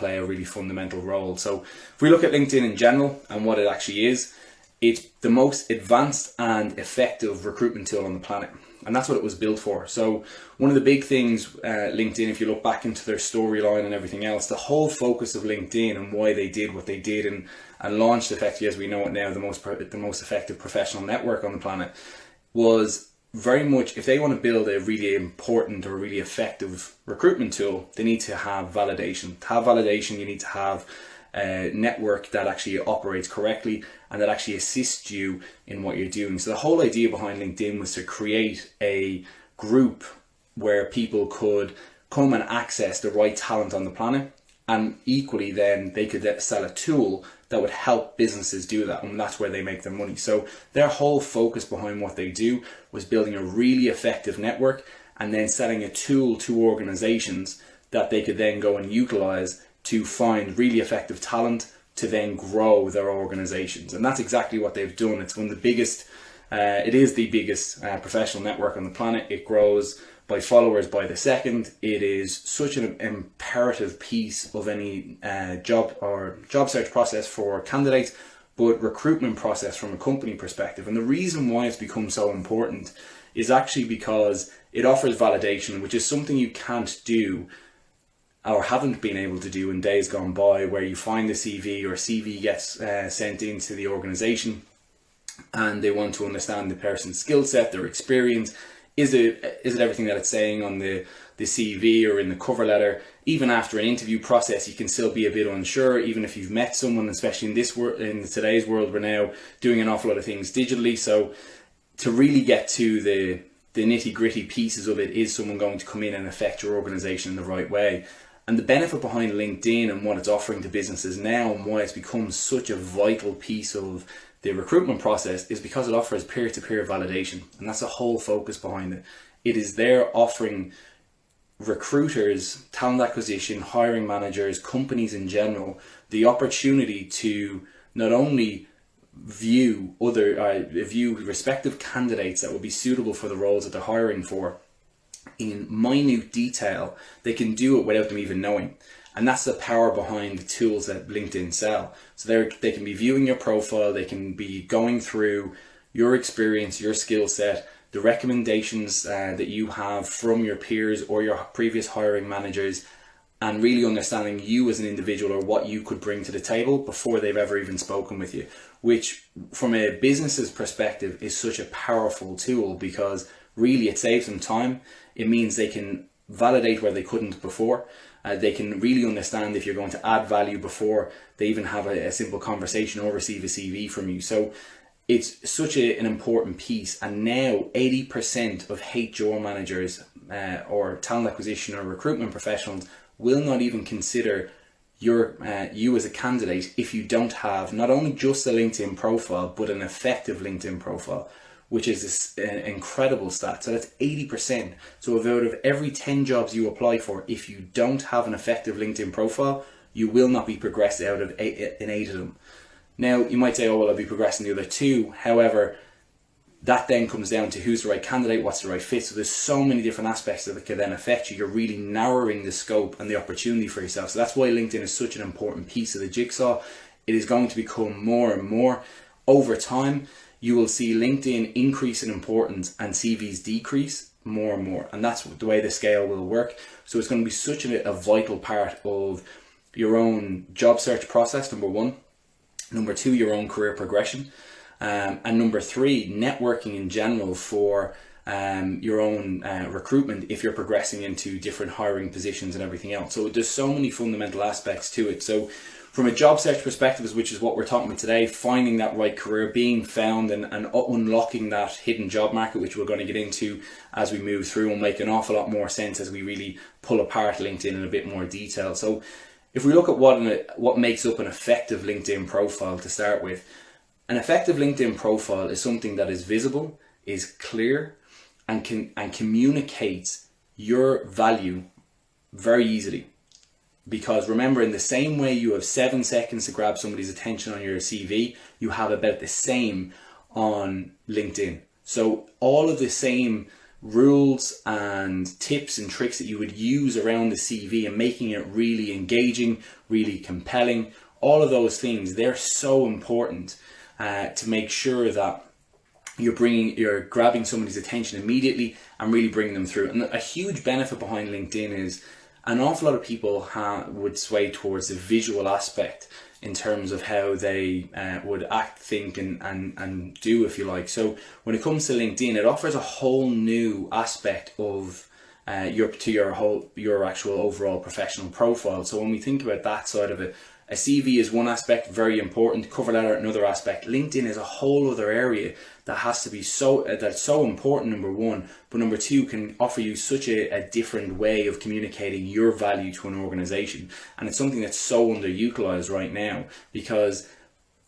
play a really fundamental role. So if we look at LinkedIn in general and what it actually is, it's the most advanced and effective recruitment tool on the planet. And that's what it was built for. So one of the big things, LinkedIn, if you look back into their storyline and everything else, the whole focus of LinkedIn and why they did what they did and launched effectively, as we know it now, the most effective professional network on the planet, was very much, if they want to build a really important or really effective recruitment tool, they need to have validation. To have validation, you need to have a network that actually operates correctly and that actually assists you in what you're doing. So the whole idea behind LinkedIn was to create a group where people could come and access the right talent on the planet, and equally then they could sell a tool that would help businesses do that, and that's where they make their money. So their whole focus behind what they do was building a really effective network and then selling a tool to organizations that they could then go and utilize to find really effective talent to then grow their organizations. And that's exactly what they've done. It's one of the biggest, it is the biggest professional network on the planet. It grows by followers by the second. It is such an imperative piece of any job search process for candidates, but recruitment process from a company perspective. And the reason why it's become so important is actually because it offers validation, which is something you can't do or haven't been able to do in days gone by, where you find a CV or CV gets sent into the organization and they want to understand the person's skill set, their experience. Is it everything that it's saying on the CV or in the cover letter? Even after an interview process, you can still be a bit unsure, even if you've met someone, especially in today's world, we're now doing an awful lot of things digitally. So to really get to the nitty gritty pieces of it, is someone going to come in and affect your organization in the right way? And the benefit behind LinkedIn and what it's offering to businesses now, and why it's become such a vital piece of the recruitment process, is because it offers peer-to-peer validation. And that's the whole focus behind it. It is there offering recruiters, talent acquisition, hiring managers, companies in general, the opportunity to not only view respective candidates that would be suitable for the roles that they're hiring for in minute detail. They can do it without them even knowing. And that's the power behind the tools that LinkedIn sell. So they can be viewing your profile, they can be going through your experience, your skill set, the recommendations that you have from your peers or your previous hiring managers, and really understanding you as an individual or what you could bring to the table before they've ever even spoken with you, which from a business's perspective is such a powerful tool, because really it saves them time. It means they can validate where they couldn't before. They can really understand if you're going to add value before they even have a simple conversation or receive a CV from you. So it's such an important piece. And now 80% of HR managers or talent acquisition or recruitment professionals will not even consider you as a candidate if you don't have not only just a LinkedIn profile, but an effective LinkedIn profile, which is an incredible stat. So that's 80%. So out of every 10 jobs you apply for, if you don't have an effective LinkedIn profile, you will not be progressed out of in 8 of them. Now, you might say, oh, well, I'll be progressing the other 2. However, that then comes down to who's the right candidate, what's the right fit. So there's so many different aspects that can then affect you. You're really narrowing the scope and the opportunity for yourself. So that's why LinkedIn is such an important piece of the jigsaw. It is going to become more and more over time. You will see LinkedIn increase in importance and CVs decrease more and more. And that's the way the scale will work. So it's going to be such a vital part of your own job search process, number 1. Number 2, your own career progression. And number 3, networking in general for your own recruitment if you're progressing into different hiring positions and everything else. So there's so many fundamental aspects to it. So from a job search perspective, which is what we're talking about today, finding that right career, being found and unlocking that hidden job market, which we're going to get into as we move through, will make an awful lot more sense as we really pull apart LinkedIn in a bit more detail. So if we look at what makes up an effective LinkedIn profile to start with, an effective LinkedIn profile is something that is visible, is clear, and communicates your value very easily. Because remember, in the same way you have 7 seconds to grab somebody's attention on your CV, you have about the same on LinkedIn. So all of the same rules and tips and tricks that you would use around the CV and making it really engaging, really compelling. All of those things, they're so important to make sure that you're grabbing somebody's attention immediately and really bringing them through. And a huge benefit behind LinkedIn is an awful lot of people would sway towards the visual aspect in terms of how they would act, think, and do, if you like. So when it comes to LinkedIn, it offers a whole new aspect of your actual overall professional profile. So when we think about that side of it, a CV is one aspect, very important. Cover letter, another aspect. LinkedIn is a whole other area that has to be that's so important, number one, but number two, can offer you such a different way of communicating your value to an organization. And it's something that's so underutilized right now, because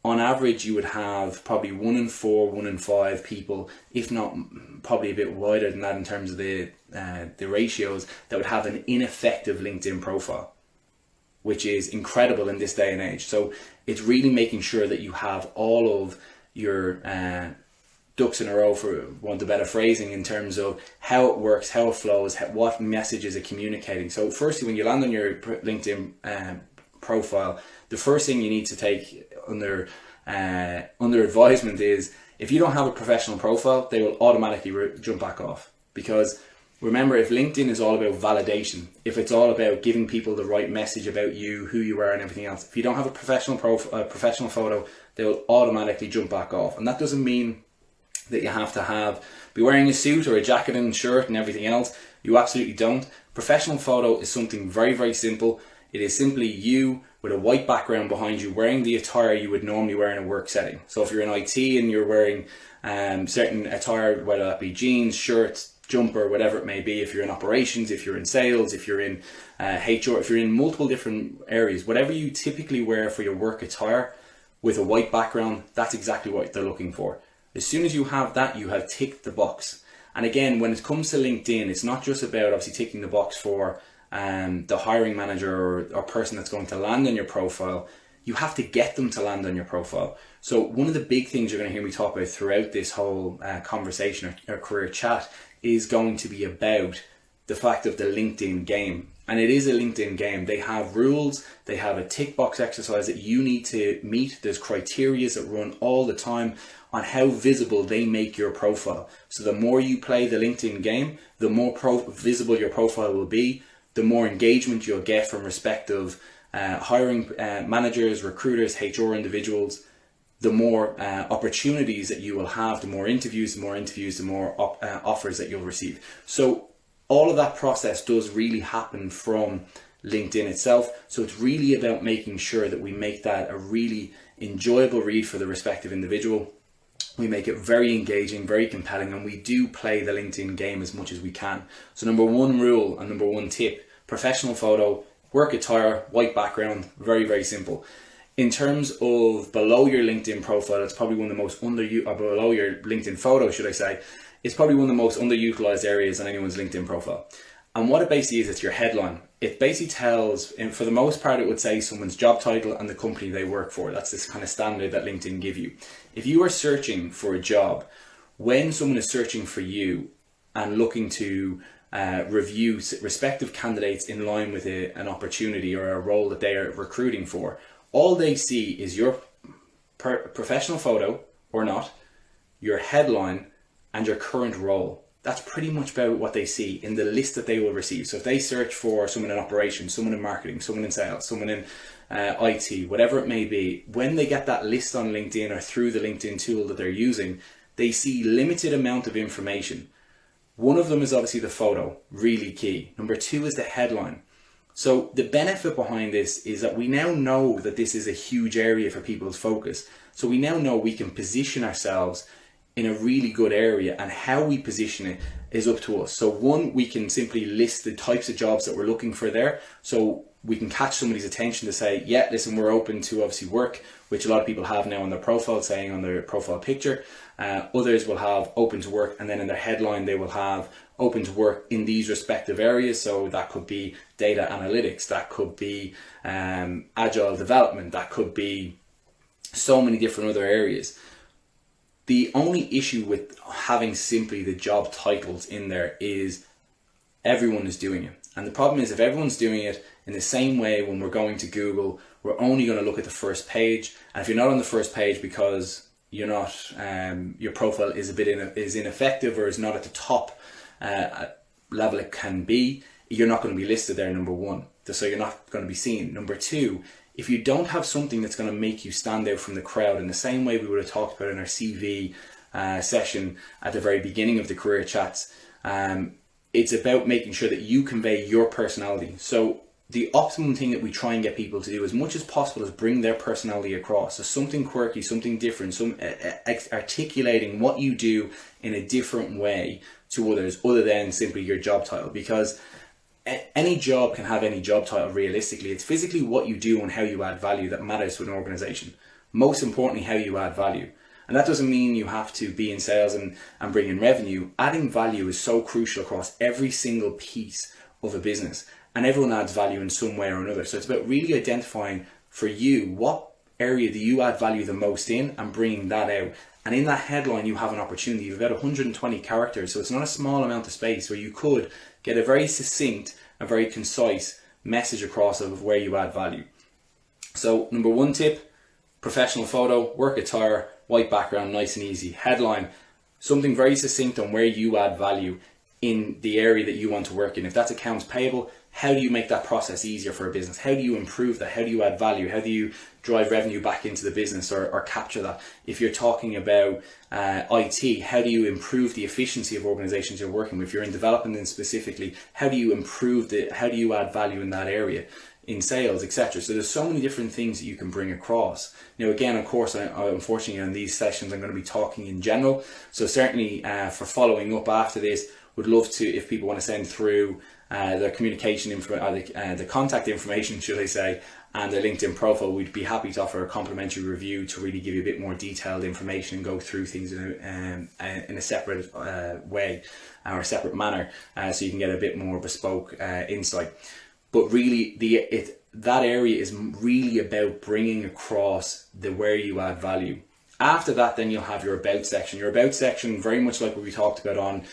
on average you would have probably 1 in 4, 1 in 5 people, if not probably a bit wider than that in terms of the ratios, that would have an ineffective LinkedIn profile, which is incredible in this day and age. So it's really making sure that you have all of your ducks in a row, for want of better phrasing, in terms of how it works, how it flows, what messages it communicating. So firstly, when you land on your LinkedIn profile, the first thing you need to take under advisement is, if you don't have a professional profile, they will automatically jump back off. Because remember, if LinkedIn is all about validation, if it's all about giving people the right message about you, who you are and everything else, if you don't have a professional professional photo, they will automatically jump back off. And that doesn't mean that you have to be wearing a suit or a jacket and shirt and everything else. You absolutely don't. Professional photo is something very, very simple. It is simply you with a white background behind you, wearing the attire you would normally wear in a work setting. So if you're in IT and you're wearing certain attire, whether that be jeans, shirts, jumper, whatever it may be, if you're in operations, if you're in sales, if you're in HR, if you're in multiple different areas, whatever you typically wear for your work attire with a white background, that's exactly what they're looking for. As soon as you have that, you have ticked the box. And again, when it comes to LinkedIn, it's not just about obviously ticking the box for the hiring manager or person that's going to land on your profile. You have to get them to land on your profile. So one of the big things you're going to hear me talk about throughout this whole conversation or career chat is going to be about the fact of the LinkedIn game. And it is a LinkedIn game. They have rules, they have a tick box exercise that you need to meet. There's criteria that run all the time on how visible they make your profile. So the more you play the LinkedIn game, the more visible your profile will be, the more engagement you'll get from respective hiring managers, recruiters, HR individuals, the more opportunities that you will have, the more interviews, the more offers that you'll receive. So all of that process does really happen from LinkedIn itself. So it's really about making sure that we make that a really enjoyable read for the respective individual. We make it very engaging, very compelling, and we do play the LinkedIn game as much as we can. So number one rule and number one tip, professional photo, work attire, white background, very, very simple. In terms of below your LinkedIn profile, it's probably one of the most below your LinkedIn photo, should I say, it's probably one of the most underutilized areas on anyone's LinkedIn profile. And what it basically is, it's your headline. It basically tells, and for the most part, it would say someone's job title and the company they work for. That's this kind of standard that LinkedIn give you. If you are searching for a job, when someone is searching for you and looking to review respective candidates in line with an opportunity or a role that they are recruiting for, all they see is your professional photo or not, your headline, and your current role. That's pretty much about what they see in the list that they will receive. So if they search for someone in operations, someone in marketing, someone in sales, someone in IT, whatever it may be, when they get that list on LinkedIn or through the LinkedIn tool that they're using, they see limited amount of information. One of them is obviously the photo, really key. Number two is the headline. So the benefit behind this is that we now know that this is a huge area for people's focus. So we now know we can position ourselves in a really good area, and how we position it is up to us. So one, we can simply list the types of jobs that we're looking for there. So we can catch somebody's attention to say, yeah, listen, we're open to obviously work, which a lot of people have now on their profile, saying on their profile picture. Others will have open to work, and then in their headline, they will have open to work in these respective areas. So that could be data analytics, that could be agile development, that could be so many different other areas. The only issue with having simply the job titles in there is everyone is doing it. And the problem is, if everyone's doing it in the same way, when we're going to Google, we're only going to look at the first page. And if you're not on the first page because you're not, your profile is is ineffective or is not at the top level it can be, you're not going to be listed there, number one. So you're not going to be seen. Number two, if you don't have something that's going to make you stand out from the crowd in the same way we would have talked about in our CV session at the very beginning of the career chats, it's about making sure that you convey your personality. So the optimum thing that we try and get people to do as much as possible is bring their personality across. So something quirky, something different, articulating what you do in a different way to others other than simply your job title. Because any job can have any job title realistically. It's physically what you do and how you add value that matters to an organization. Most importantly, how you add value. And that doesn't mean you have to be in sales and bring in revenue. Adding value is so crucial across every single piece of a business. And everyone adds value in some way or another. So it's about really identifying for you, what area do you add value the most in, and bringing that out. And in that headline, you have an opportunity. You've got 120 characters. So it's not a small amount of space where you could get a very succinct, a very concise message across of where you add value. So number one tip, professional photo, work attire, white background, nice and easy. Headline, something very succinct on where you add value in the area that you want to work in. If that's accounts payable, how do you make that process easier for a business? How do you improve that? How do you add value? How do you drive revenue back into the business or capture that? If you're talking about IT, how do you improve the efficiency of organizations you're working with? If you're in development specifically, how do you how do you add value in that area? In sales, etc. So there's so many different things that you can bring across. Now, again, of course, unfortunately on these sessions, I'm going to be talking in general. So certainly for following up after this, would love to, if people want to send through their communication info, the contact information, should I say, and their LinkedIn profile, we'd be happy to offer a complimentary review to really give you a bit more detailed information and go through things in a separate way or a separate manner, so you can get a bit more bespoke insight. But really, that area is really about bringing across where you add value. After that, then you'll have your about section. Your about section, very much like what we talked about on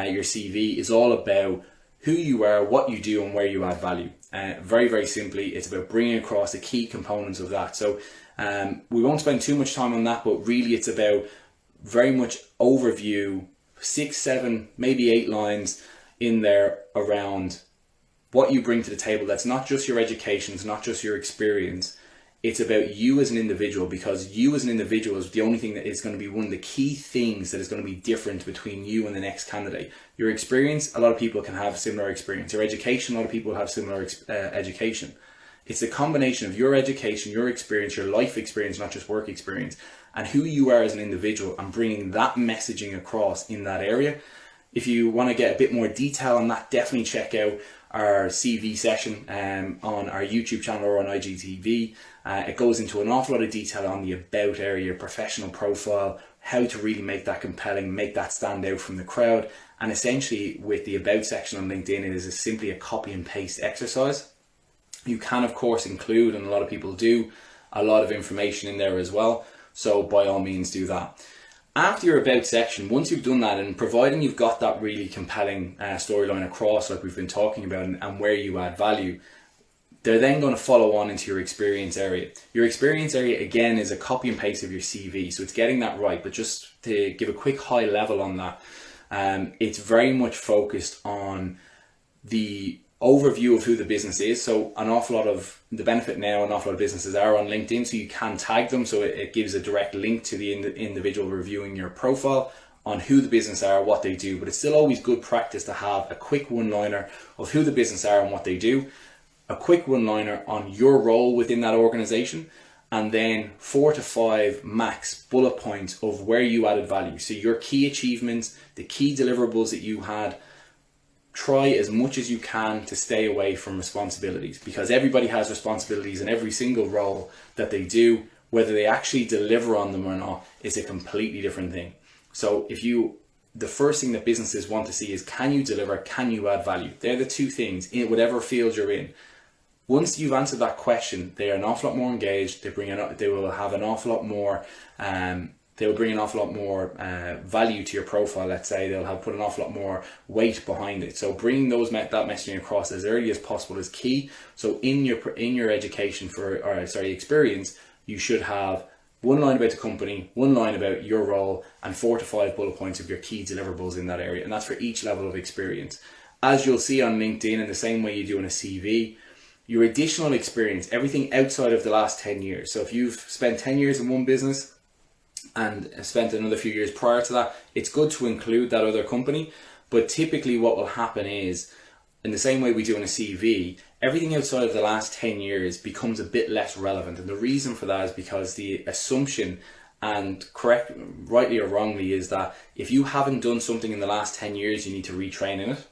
your CV, is all about who you are, what you do, and where you add value. Very, very simply, it's about bringing across the key components of that. So we won't spend too much time on that, but really it's about very much overview, 6, 7, maybe 8 lines in there around what you bring to the table. That's not just your education, it's not just your experience. It's about you as an individual, because you as an individual is the only thing that is going to be one of the key things that is going to be different between you and the next candidate. Your experience, a lot of people can have similar experience. Your education, a lot of people have similar education. It's a combination of your education, your experience, your life experience, not just work experience, and who you are as an individual, and bringing that messaging across in that area. If you want to get a bit more detail on that, definitely check out our CV session on our YouTube channel or on IGTV. It goes into an awful lot of detail on the about area, your professional profile, how to really make that compelling, make that stand out from the crowd. And essentially with the about section on LinkedIn, it is simply a copy and paste exercise. You can of course include, and a lot of people do, a lot of information in there as well. So by all means do that. After your about section, once you've done that, and providing you've got that really compelling storyline across like we've been talking about, and where you add value, they're then going to follow on into your experience area. Your experience area, again, is a copy and paste of your CV, so it's getting that right. But just to give a quick high level on that, it's very much focused on the overview of who the business is. So an awful lot of the benefit now, an awful lot of businesses are on LinkedIn, so you can tag them, so it gives a direct link to the individual reviewing your profile on who the business are, what they do. But it's still always good practice to have a quick one-liner of who the business are and what they do, a quick one-liner on your role within that organization, and then 4 to 5 max bullet points of where you added value. So your key achievements, the key deliverables that you had. Try as much as you can to stay away from responsibilities, because everybody has responsibilities in every single role that they do. Whether they actually deliver on them or not is a completely different thing. So the first thing that businesses want to see is, can you deliver, can you add value? They're the two things in whatever field you're in. Once you've answered that question, they are an awful lot more engaged. They will have an awful lot more they'll bring an awful lot more value to your profile. Let's say they'll have put an awful lot more weight behind it. So bringing that messaging across as early as possible is key. So in your education experience, you should have one line about the company, one line about your role, and 4 to 5 bullet points of your key deliverables in that area. And that's for each level of experience. As you'll see on LinkedIn, in the same way you do in a CV, your additional experience, everything outside of the last 10 years. So if you've spent 10 years in one business and spent another few years prior to that, it's good to include that other company. But typically what will happen is, in the same way we do in a CV, everything outside of the last 10 years becomes a bit less relevant. And the reason for that is because the assumption, and correct, rightly or wrongly, is that if you haven't done something in the last 10 years, you need to retrain in it,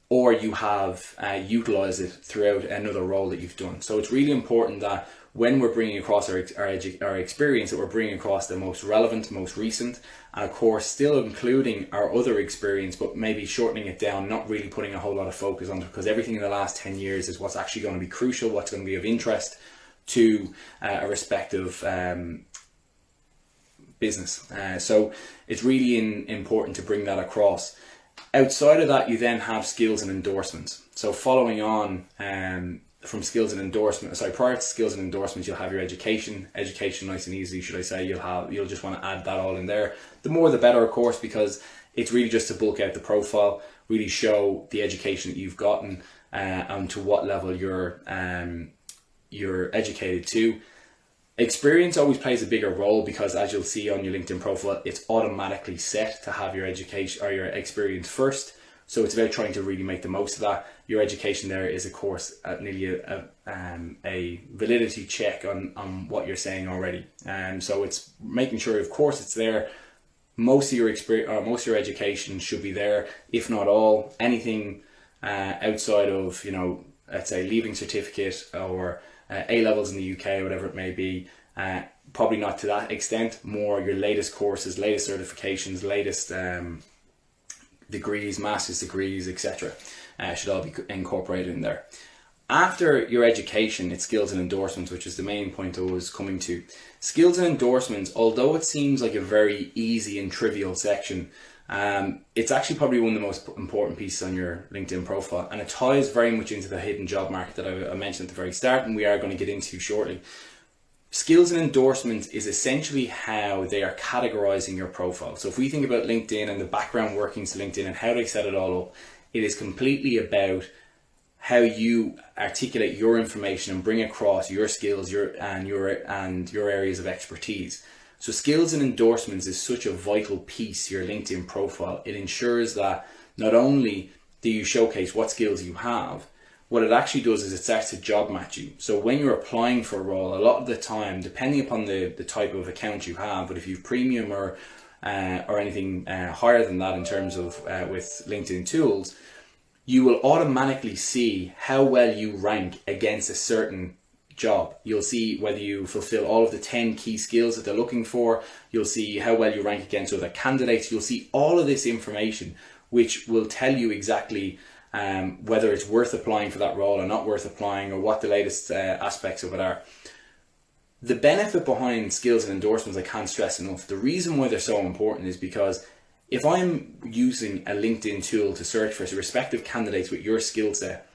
or you have utilized it throughout another role that you've done. So it's really important that when we're bringing across our experience, that we're bringing across the most relevant, most recent, and of course still including our other experience, but maybe shortening it down, not really putting a whole lot of focus on it, because everything in the last 10 years is what's actually going to be crucial, what's going to be of interest to a respective business. So it's really important to bring that across. Outside of that, you then have skills and endorsements. So following on from skills and endorsements, prior to skills and endorsements, you'll have your education nice and easy, should I say. You'll just want to add that all in there. The more the better, of course, because it's really just to bulk out the profile, really show the education that you've gotten and to what level you're educated to. Experience always plays a bigger role, because as you'll see on your LinkedIn profile, it's automatically set to have your education or your experience first. So it's about trying to really make the most of that. Your education there is, of course, nearly a validity check on what you're saying already. So it's making sure, of course, it's there. Most of your experience, or most of your education should be there, if not all. Anything outside of, let's say, leaving certificate or A levels in the UK, whatever it may be, probably not to that extent. More your latest courses, latest certifications, latest degrees, master's degrees, etc. Should all be incorporated in there. After your education, it's skills and endorsements, which is the main point I was coming to. Skills and endorsements, although it seems like a very easy and trivial section, it's actually probably one of the most important pieces on your LinkedIn profile, and it ties very much into the hidden job market that I mentioned at the very start, and we are going to get into shortly. Skills and endorsements is essentially how they are categorizing your profile. So if we think about LinkedIn and the background workings of LinkedIn and how they set it all up, it is completely about how you articulate your information and bring across your skills, your areas of expertise. So skills and endorsements is such a vital piece to your LinkedIn profile. It ensures that not only do you showcase what skills you have, what it actually does is it starts to job match you. So when you're applying for a role, a lot of the time, depending upon the type of account you have, but if you've premium or anything higher than that in terms of with LinkedIn tools, you will automatically see how well you rank against a certain job. You'll see whether you fulfill all of the 10 key skills that they're looking for. You'll see how well you rank against other candidates. You'll see all of this information, which will tell you exactly whether it's worth applying for that role or not worth applying, or what the latest aspects of it are. The benefit behind skills and endorsements, I can't stress enough. The reason why they're so important is because if I'm using a LinkedIn tool to search for respective candidates with your skill set,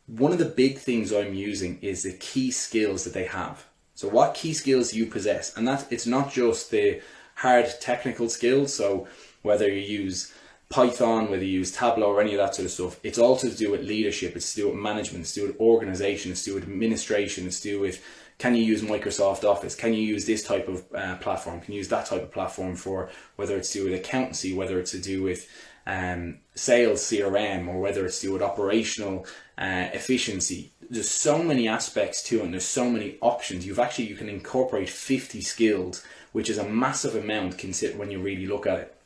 one of the big things I'm using is the key skills that they have. So what key skills you possess, and that it's not just the hard technical skills. So whether you use Python, whether you use Tableau or any of that sort of stuff, it's all to do with leadership, it's to do with management, it's to do with organization, it's to do with administration, it's to do with, can you use Microsoft Office, can you use this type of platform, can you use that type of platform, for whether it's to do with accountancy, whether it's to do with sales CRM, or whether it's to do with operational efficiency. There's so many aspects to it, and there's so many options. You can incorporate 50 skills, which is a massive amount consider when you really look at it.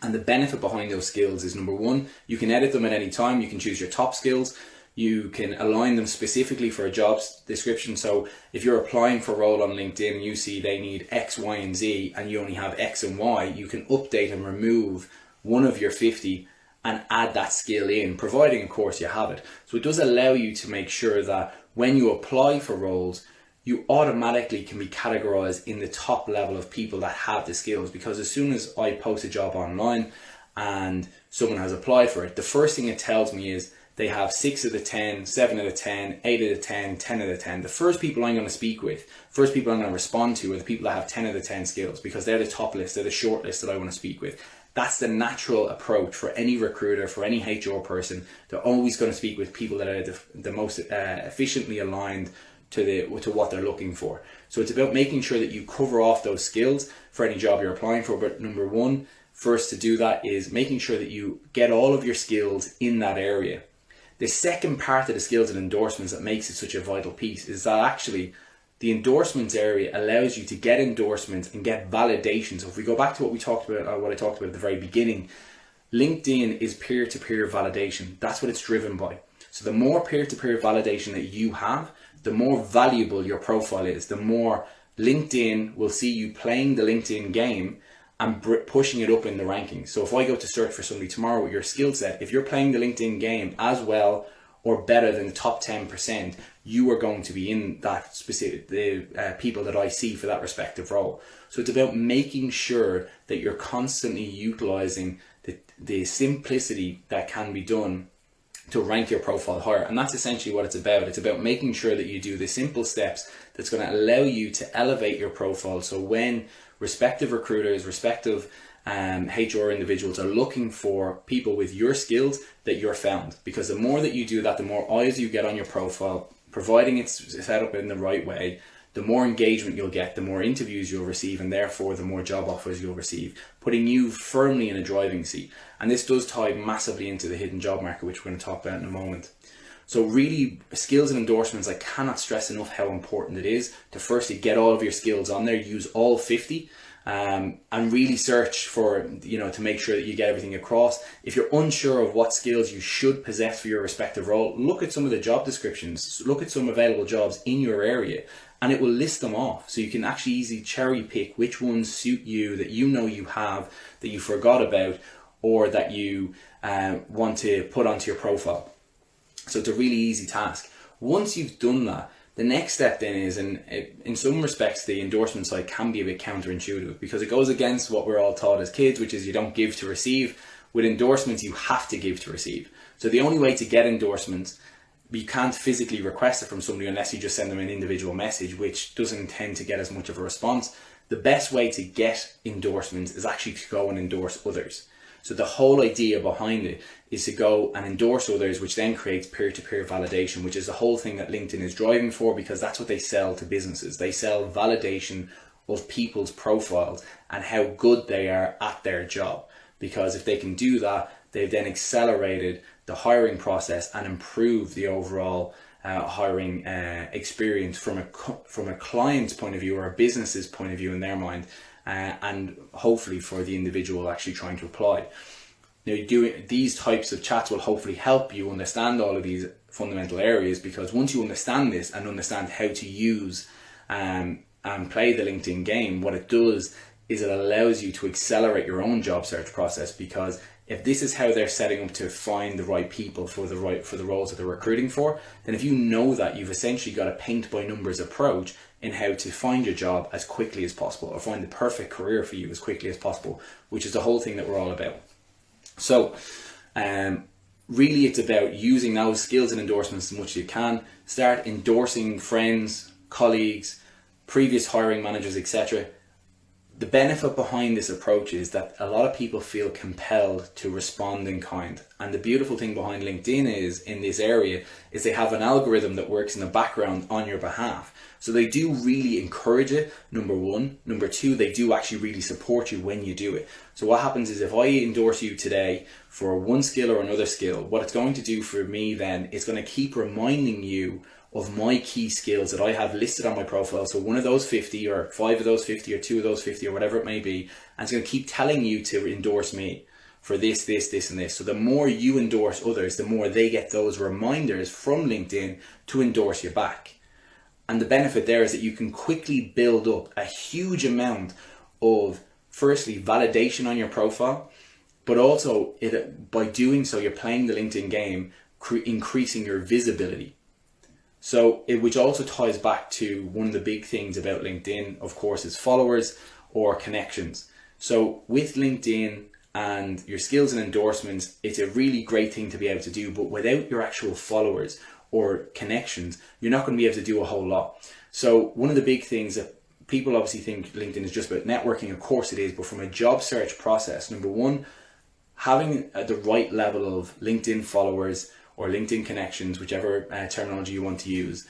And the benefit behind those skills is, number one, you can edit them at any time. You can choose your top skills. You can align them specifically for a job description. So if you're applying for a role on LinkedIn and you see they need X, Y, and Z, and you only have X and Y, you can update and remove one of your 50 and add that skill in, providing, of course, you have it. So it does allow you to make sure that when you apply for roles, you automatically can be categorized in the top level of people that have the skills. Because as soon as I post a job online and someone has applied for it, the first thing it tells me is they have 6 out of 10, 7 out of 10, 8 out of 10, 10 out of 10. The first people I'm going to speak with, first people I'm going to respond to are the people that have 10 out of 10 skills, because they're the top list, they're the short list that I want to speak with. That's the natural approach for any recruiter, for any HR person. They're always going to speak with people that are the most efficiently aligned to what they're looking for. So it's about making sure that you cover off those skills for any job you're applying for. But number one, first to do that is making sure that you get all of your skills in that area. The second part of the skills and endorsements that makes it such a vital piece is that actually the endorsements area allows you to get endorsements and get validation. So if we go back to what I talked about at the very beginning, LinkedIn is peer-to-peer validation. That's what it's driven by. So the more peer-to-peer validation that you have, the more valuable your profile is. The more LinkedIn will see you playing the LinkedIn game and pushing it up in the rankings. So if I go to search for somebody tomorrow with your skill set, if you're playing the LinkedIn game as well or better than the top 10%, you are going to be in that specific, people that I see for that respective role. So it's about making sure that you're constantly utilizing the simplicity that can be done to rank your profile higher. And that's essentially what it's about. It's about making sure that you do the simple steps that's going to allow you to elevate your profile. So when respective recruiters, respective HR individuals are looking for people with your skills, that you're found. Because the more that you do that, the more eyes you get on your profile, providing it's set up in the right way, the more engagement you'll get, the more interviews you'll receive, and therefore the more job offers you'll receive, putting you firmly in a driving seat. And this does tie massively into the hidden job market, which we're going to talk about in a moment. So really, skills and endorsements, I cannot stress enough how important it is to firstly get all of your skills on there, use all 50, and really search for, to make sure that you get everything across. If you're unsure of what skills you should possess for your respective role, look at some of the job descriptions, look at some available jobs in your area, and it will list them off. So you can actually easily cherry pick which ones suit you, that you know you have, that you forgot about, or that you want to put onto your profile. So it's a really easy task. Once you've done that, the next step then is, and in some respects, the endorsement side can be a bit counterintuitive because it goes against what we're all taught as kids, which is you don't give to receive. With endorsements, you have to give to receive. So the only way to get endorsements, you can't physically request it from somebody unless you just send them an individual message, which doesn't tend to get as much of a response. The best way to get endorsements is actually to go and endorse others. So the whole idea behind it is to go and endorse others, which then creates peer-to-peer validation, which is the whole thing that LinkedIn is driving for, because that's what they sell to businesses. They sell validation of people's profiles and how good they are at their job. Because if they can do that, they've then accelerated the hiring process and improved the overall hiring experience from a client's point of view or a business's point of view in their mind. And hopefully for the individual actually trying to apply. Now, doing these types of chats will hopefully help you understand all of these fundamental areas, because once you understand this and understand how to use and play the LinkedIn game, what it does is it allows you to accelerate your own job search process. Because if this is how they're setting up to find the right people for the roles that they're recruiting for, then if you know that, you've essentially got a paint by numbers approach in how to find your job as quickly as possible, or find the perfect career for you as quickly as possible, which is the whole thing that we're all about. So really it's about using those skills and endorsements as much as you can. Start endorsing friends, colleagues, previous hiring managers, etc. The benefit behind this approach is that a lot of people feel compelled to respond in kind. And the beautiful thing behind LinkedIn is, in this area, is they have an algorithm that works in the background on your behalf. So they do really encourage it, number one. Number two, they do actually really support you when you do it. So what happens is, if I endorse you today for one skill or another skill, what it's going to do for me then is going to keep reminding you of my key skills that I have listed on my profile. So one of those 50 or 5 of those 50 or 2 of those 50 or whatever it may be, and it's going to keep telling you to endorse me for this, this, this and this. So the more you endorse others, the more they get those reminders from LinkedIn to endorse you back. And the benefit there is that you can quickly build up a huge amount of, firstly, validation on your profile, but also by doing so, you're playing the LinkedIn game, increasing your visibility. So which also ties back to one of the big things about LinkedIn, of course, is followers or connections. So with LinkedIn and your skills and endorsements, it's a really great thing to be able to do, but without your actual followers or connections, you're not going to be able to do a whole lot. So one of the big things that people obviously think LinkedIn is just about networking, of course it is, but from a job search process, number one, having the right level of LinkedIn followers or LinkedIn connections, whichever terminology you want to use,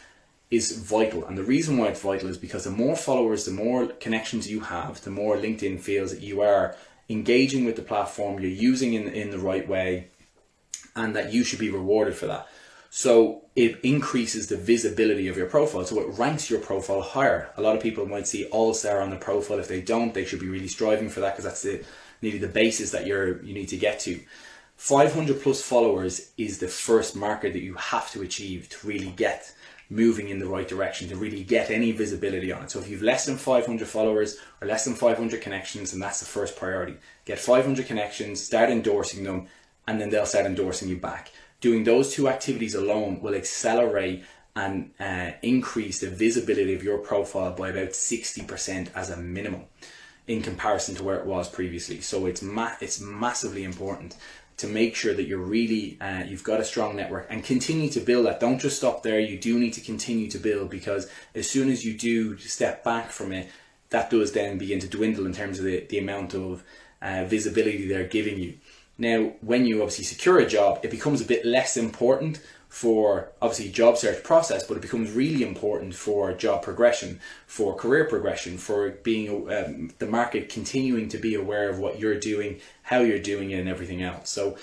is vital. And the reason why it's vital is because the more followers, the more connections you have, the more LinkedIn feels that you are engaging with the platform, you're using in the right way, and that you should be rewarded for that. So it increases the visibility of your profile. So it ranks your profile higher. A lot of people might see all-star on the profile. If they don't, they should be really striving for that, because that's nearly the basis that you need to get to. 500 plus followers is the first marker that you have to achieve to really get moving in the right direction, to really get any visibility on it. So if you've less than 500 followers or less than 500 connections, then that's the first priority. Get 500 connections, start endorsing them, and then they'll start endorsing you back. Doing those two activities alone will accelerate and increase the visibility of your profile by about 60% as a minimum in comparison to where it was previously. So it's massively important to make sure that you're really, you've got a strong network, and continue to build that. Don't just stop there. You do need to continue to build, because as soon as you do step back from it, that does then begin to dwindle in terms of the amount of visibility they're giving you. Now, when you obviously secure a job, it becomes a bit less important for obviously job search process, but it becomes really important for job progression, for career progression, for being the market continuing to be aware of what you're doing, how you're doing it, and everything else. So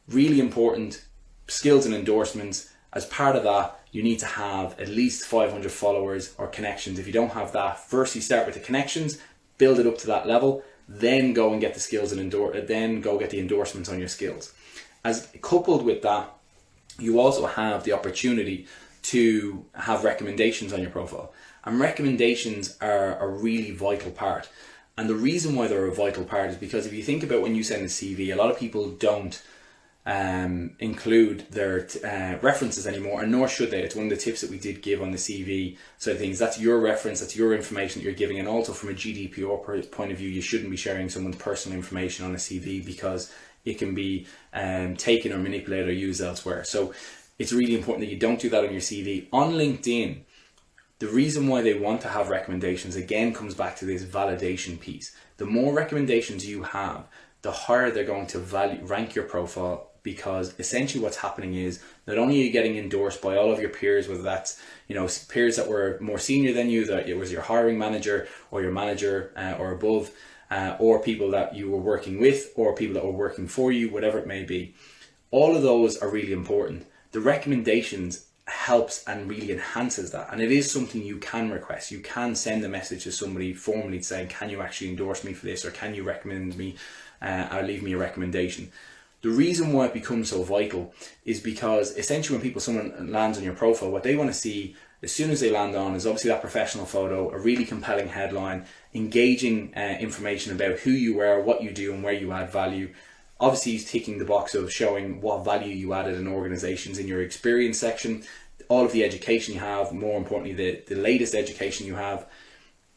really important, skills and endorsements. As part of that, you need to have at least 500 followers or connections. If you don't have that, first you start with the connections, build it up to that level, then go and get the skills and then go get the endorsements on your skills. As coupled with that, you also have the opportunity to have recommendations on your profile. And recommendations are a really vital part. And the reason why they're a vital part is because if you think about when you send a CV, a lot of people don't include their references anymore, and nor should they. It's one of the tips that we did give on the CV side of things. That's your reference, that's your information that you're giving. And also from a GDPR point of view, you shouldn't be sharing someone's personal information on a CV, because it can be taken or manipulated or used elsewhere. So it's really important that you don't do that on your CV. On LinkedIn, the reason why they want to have recommendations, again, comes back to this validation piece. The more recommendations you have, the higher they're going to rank your profile, because essentially what's happening is not only are you getting endorsed by all of your peers, whether that's peers that were more senior than you, that it was your hiring manager or your manager or above, or people that you were working with, or people that were working for you, whatever it may be. All of those are really important. The recommendations helps and really enhances that, and it is something you can request. You can send a message to somebody formally saying, can you actually endorse me for this, or can you recommend me or leave me a recommendation. The reason why it becomes so vital is because essentially when someone lands on your profile, what they want to see as soon as they land on is obviously that professional photo, a really compelling headline, engaging information about who you are, what you do, and where you add value. Obviously, he's ticking the box of showing what value you added in organizations in your experience section, all of the education you have, more importantly, the latest education you have,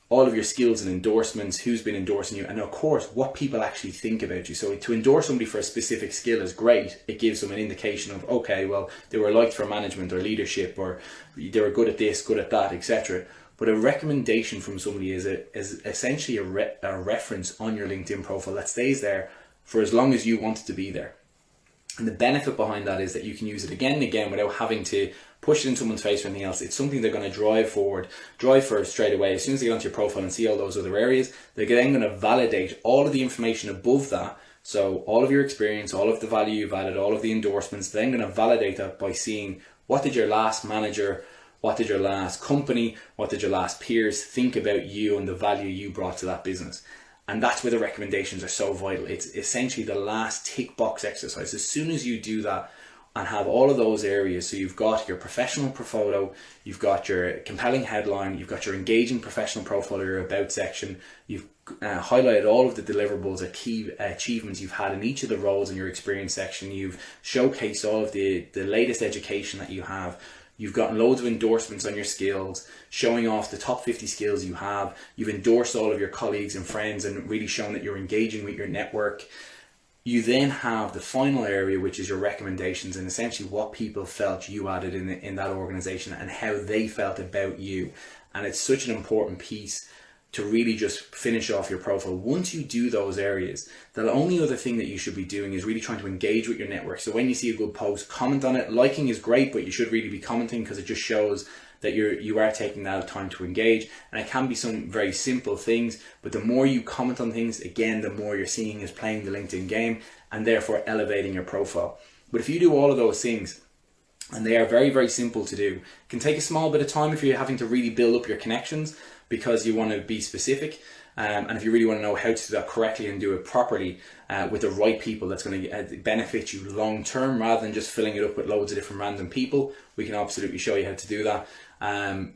all of your skills and endorsements, who's been endorsing you, and of course, what people actually think about you. So to endorse somebody for a specific skill is great. It gives them an indication of, okay, well, they were liked for management or leadership, or they were good at this, good at that, etc. But a recommendation from somebody is essentially a reference on your LinkedIn profile that stays there for as long as you want it to be there. And the benefit behind that is that you can use it again and again without having to push it in someone's face or anything else. It's something they're going to drive for straight away. As soon as they get onto your profile and see all those other areas, they're then going to validate all of the information above that. So all of your experience, all of the value you've added, all of the endorsements, they're then going to validate that by seeing, what did your last manager, what did your last company, what did your last peers think about you and the value you brought to that business. And that's where the recommendations are so vital. It's essentially the last tick box exercise. As soon as you do that and have all of those areas, so you've got your professional photo, you've got your compelling headline, you've got your engaging professional profile, your about section, you've highlighted all of the deliverables or key achievements you've had in each of the roles in your experience section, you've showcased all of the latest education that you have, You've gotten loads of endorsements on your skills, showing off the top 50 skills you have. You've endorsed all of your colleagues and friends and really shown that you're engaging with your network. You then have the final area, which is your recommendations, and essentially what people felt you added in that organization and how they felt about you. And it's such an important piece to really just finish off your profile. Once you do those areas, the only other thing that you should be doing is really trying to engage with your network. So when you see a good post, comment on it. Liking is great, but you should really be commenting, because it just shows that you are taking that time to engage. And it can be some very simple things, but the more you comment on things, again, the more you're seeing is playing the LinkedIn game and therefore elevating your profile. But if you do all of those things, and they are very, very simple to do, it can take a small bit of time if you're having to really build up your connections, because you want to be specific. And if you really want to know how to do that correctly and do it properly with the right people that's going to benefit you long term, rather than just filling it up with loads of different random people, we can absolutely show you how to do that and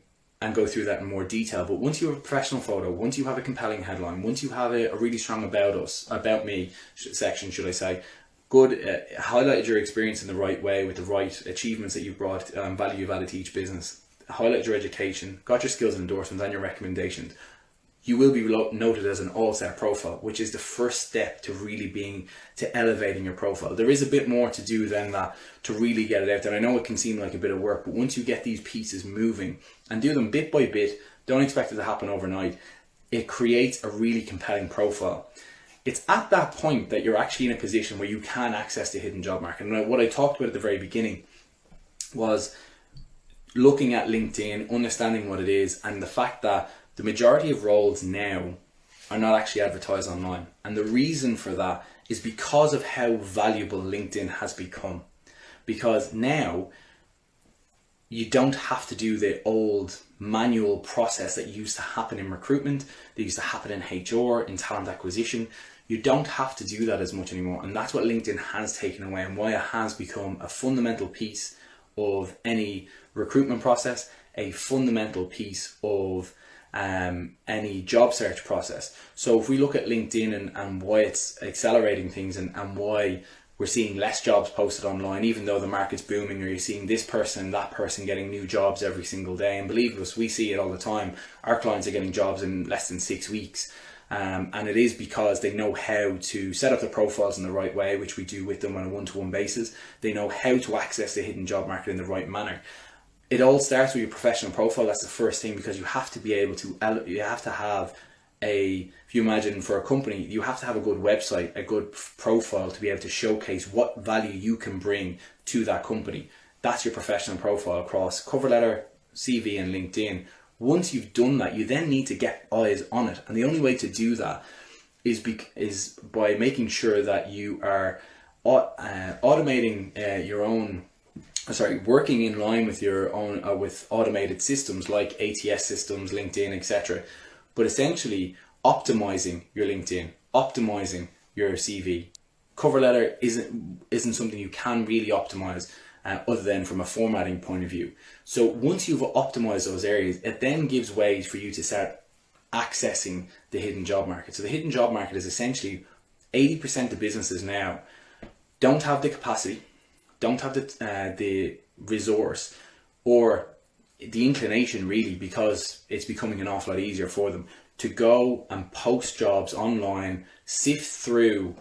go through that in more detail. But once you have a professional photo, once you have a compelling headline, once you have a really strong about me section, should I say, good, highlighted your experience in the right way with the right achievements that you've brought, value you've added to each business, highlighted your education, got your skills and endorsements and your recommendations, you will be noted as an all-star profile, which is the first step to really elevating your profile. There is a bit more to do than that to really get it out there. I know it can seem like a bit of work, but once you get these pieces moving and do them bit by bit, don't expect it to happen overnight, it creates a really compelling profile. It's at that point that you're actually in a position where you can access the hidden job market. And what I talked about at the very beginning was looking at LinkedIn, understanding what it is, and the fact that the majority of roles now are not actually advertised online. And the reason for that is because of how valuable LinkedIn has become. Because now you don't have to do the old manual process that used to happen in recruitment, that used to happen in HR, in talent acquisition. You don't have to do that as much anymore. And that's what LinkedIn has taken away, and why it has become a fundamental piece of any recruitment process, a fundamental piece of any job search process. So if we look at LinkedIn and why it's accelerating things and why we're seeing less jobs posted online, even though the market's booming, or you're seeing this person, that person getting new jobs every single day. And believe us, we see it all the time. Our clients are getting jobs in less than 6 weeks. And it is because they know how to set up their profiles in the right way, which we do with them on a one-to-one basis. They know how to access the hidden job market in the right manner. It all starts with your professional profile. That's the first thing, because you have to be able to, you have to have if you imagine for a company, you have to have a good website, a good profile to be able to showcase what value you can bring to that company. That's your professional profile across cover letter, CV and LinkedIn. Once you've done that, you then need to get eyes on it. And the only way to do that is by making sure that you are automating your own, working in line with your own, with automated systems like ATS systems, LinkedIn, etc. But essentially optimizing your LinkedIn, optimizing your CV. Cover letter isn't something you can really optimize other than from a formatting point of view. So once you've optimized those areas, it then gives way for you to start accessing the hidden job market. So the hidden job market is essentially 80% of businesses now don't have the capacity, don't have the resource, or the inclination really, because it's becoming an awful lot easier for them to go and post jobs online, sift through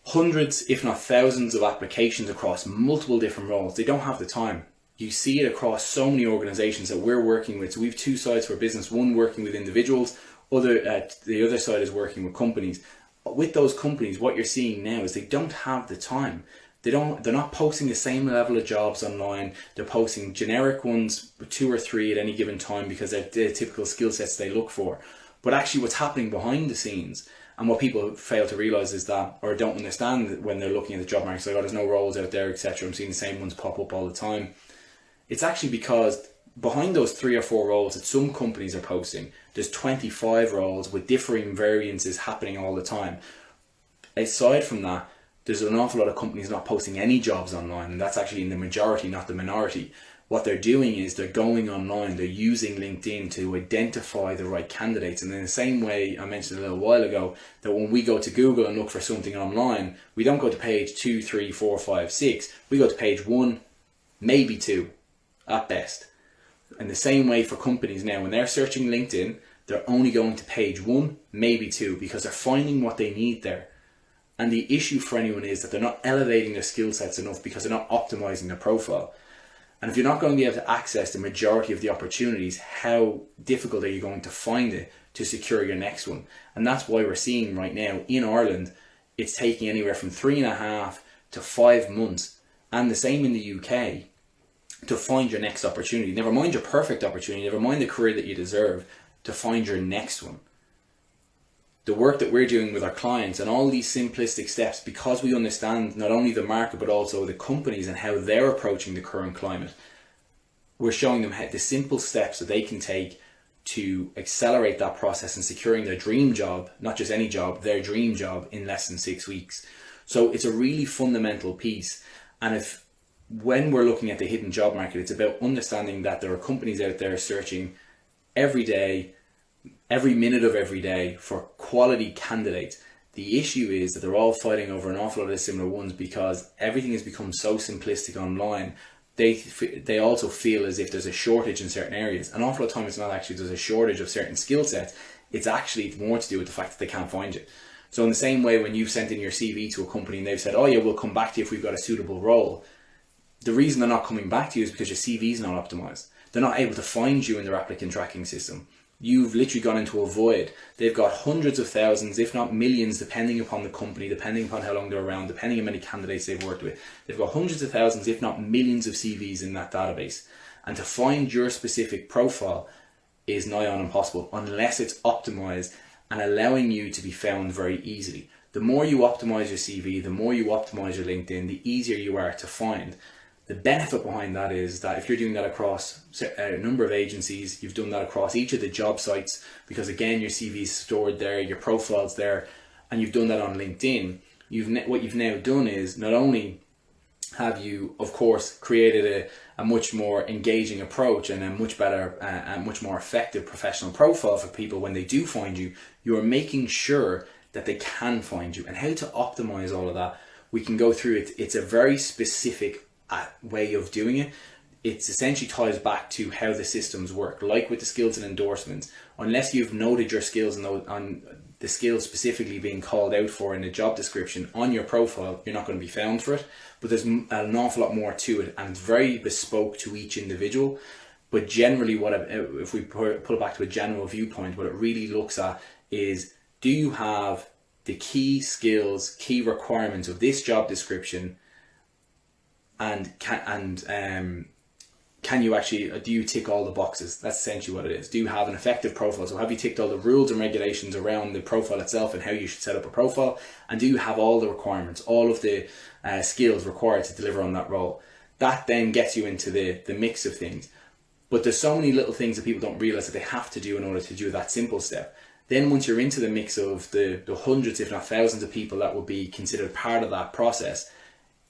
hundreds, if not thousands of applications across multiple different roles. They don't have the time. You see it across so many organizations that we're working with. So we have two sides for business, one working with individuals, the other side is working with companies. With those companies, what you're seeing now is they don't have the time. They're not posting the same level of jobs online. They're posting generic ones, 2 or 3 at any given time, because they're the typical skill sets they look for. But actually what's happening behind the scenes, and what people fail to realize is that, or don't understand when they're looking at the job market, so there's no roles out there, etc. I'm seeing the same ones pop up all the time. It's actually because behind those 3 or 4 roles that some companies are posting, there's 25 roles with differing variances happening all the time. Aside from that, there's an awful lot of companies not posting any jobs online, and that's actually in the majority, not the minority. What they're doing is they're going online, they're using LinkedIn to identify the right candidates. And in the same way I mentioned a little while ago, that when we go to Google and look for something online, we don't go to page 2, 3, 4, 5, 6. We go to page 1, maybe 2. at best. In the same way for companies now, when they're searching LinkedIn, they're only going to page 1, maybe 2, because they're finding what they need there. And the issue for anyone is that they're not elevating their skill sets enough because they're not optimizing their profile. And if you're not going to be able to access the majority of the opportunities, how difficult are you going to find it to secure your next one? And that's why we're seeing right now in Ireland, it's taking anywhere from 3.5 to 5 months, and the same in the UK, to find your next opportunity. Never mind your perfect opportunity, never mind the career that you deserve, to find your next one. The work that we're doing with our clients and all these simplistic steps, because we understand not only the market but also the companies and how they're approaching the current climate, we're showing them the simple steps that they can take to accelerate that process and securing their dream job, not just any job, their dream job, in less than 6 weeks. So it's a really fundamental piece. And when we're looking at the hidden job market, it's about understanding that there are companies out there searching every day, every minute of every day, for quality candidates. The issue is that they're all fighting over an awful lot of similar ones because everything has become so simplistic online. They also feel as if there's a shortage in certain areas. An awful lot of time it's not actually there's a shortage of certain skill sets. It's actually more to do with the fact that they can't find you. So in the same way, when you've sent in your CV to a company and they've said, oh yeah, we'll come back to you if we've got a suitable role, the reason they're not coming back to you is because your CV is not optimized. They're not able to find you in their applicant tracking system. You've literally gone into a void. They've got hundreds of thousands, if not millions, depending upon the company, depending upon how long they're around, depending on how many candidates they've worked with. They've got hundreds of thousands, if not millions of CVs in that database. And to find your specific profile is nigh on impossible unless it's optimized and allowing you to be found very easily. The more you optimize your CV, the more you optimize your LinkedIn, the easier you are to find. The benefit behind that is that if you're doing that across a number of agencies, you've done that across each of the job sites, because again, your CV is stored there, your profile's there, and you've done that on LinkedIn, what you've now done is not only have you, of course, created a much more engaging approach and a much better, and much more effective professional profile for people when they do find you, you are making sure that they can find you. And how to optimize all of that, we can go through it. It's a very specific way of doing it. It essentially ties back to how the systems work, like with the skills and endorsements. Unless you've noted your skills and on the skills specifically being called out for in the job description on your profile, you're not going to be found for it. But there's an awful lot more to it, and it's very bespoke to each individual. But generally, if we pull it back to a general viewpoint, what it really looks at is, do you have the key skills, key requirements of this job description, and can you actually, do you tick all the boxes? That's essentially what it is. Do you have an effective profile? So have you ticked all the rules and regulations around the profile itself and how you should set up a profile? And do you have all the requirements, all of the skills required to deliver on that role? That then gets you into the mix of things. But there's so many little things that people don't realize that they have to do in order to do that simple step. Then once you're into the mix of the hundreds, if not thousands of people that will be considered part of that process,